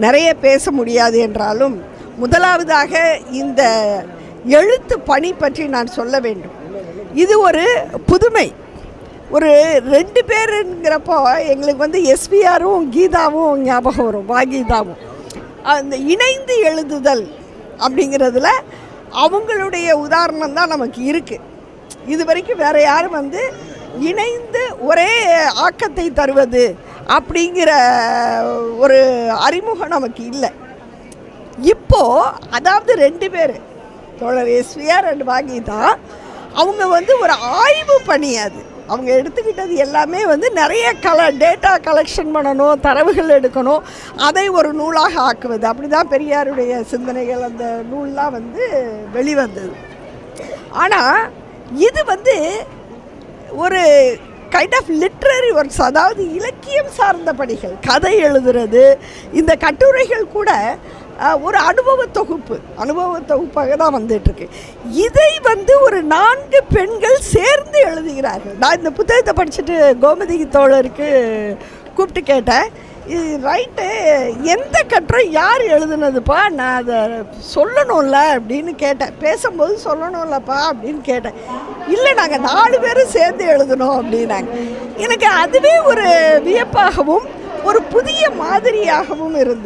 நிறைய பேச முடியாது என்றாலும் முதலாவதாக இந்த எழுத்து பணி பற்றி நான் சொல்ல வேண்டும். இது ஒரு புதுமை. ஒரு 2 பேருங்கிறப்போ எங்களுக்கு எஸ்விஆரும் கீதாவும் ஞாபகம் வரும். வாகீதாவும் அந்த இணைந்து எழுதுதல் அப்படிங்கிறதுல அவங்களுடைய உதாரணம் தான் நமக்கு இருக்குது. இது வரைக்கும் வேறு யாரும் இணைந்து ஒரே ஆக்கத்தை தருவது அப்படிங்கிற ஒரு அறிமுகம் நமக்கு இல்லை. இப்போது அதாவது 2 பேர் தோழர் எஸ்விஆர் அண்ட் வாகீதா அவங்க ஒரு ஆய்வு பணி. அது அவங்க எடுத்துக்கிட்டது எல்லாமே நிறைய டேட்டா கலெக்ஷன் பண்ணணும், தரவுகள் எடுக்கணும், அதை ஒரு நூலாக ஆக்குவது. அப்படி தான் பெரியாருடைய சிந்தனைகள் அந்த நூல்லாம் வெளிவந்தது. ஆனால் இது ஒரு கைண்ட் ஆஃப் லிட்ரரி ஒர்க்ஸ், அதாவது இலக்கியம் சார்ந்த பணிகள். கதை எழுதுறது, இந்த கட்டுரைகள் கூட ஒரு அனுபவ தொகுப்பாக தான் வந்துட்டுருக்கு. இதை ஒரு 4 பெண்கள் சேர்ந்து எழுதுகிறார்கள். நான் இந்த புத்தகத்தை படிச்சுட்டு கோமதி தோழருக்கு கூப்பிட்டு கேட்டேன், இது ரைட்டு, எந்த கட்டுரை யார் எழுதுனதுப்பா, நான் அதை சொல்லணும்ல அப்படின்னு கேட்டேன். பேசும்போது சொல்லணும்லப்பா அப்படின்னு கேட்டேன். இல்லை, நாங்கள் 4 பேரும் சேர்ந்து எழுதணும் அப்படின்னாங்க. எனக்கு அதுவே ஒரு வியப்பாகவும் ஒரு புதிய மாதிரியாகவும் இருந்தது.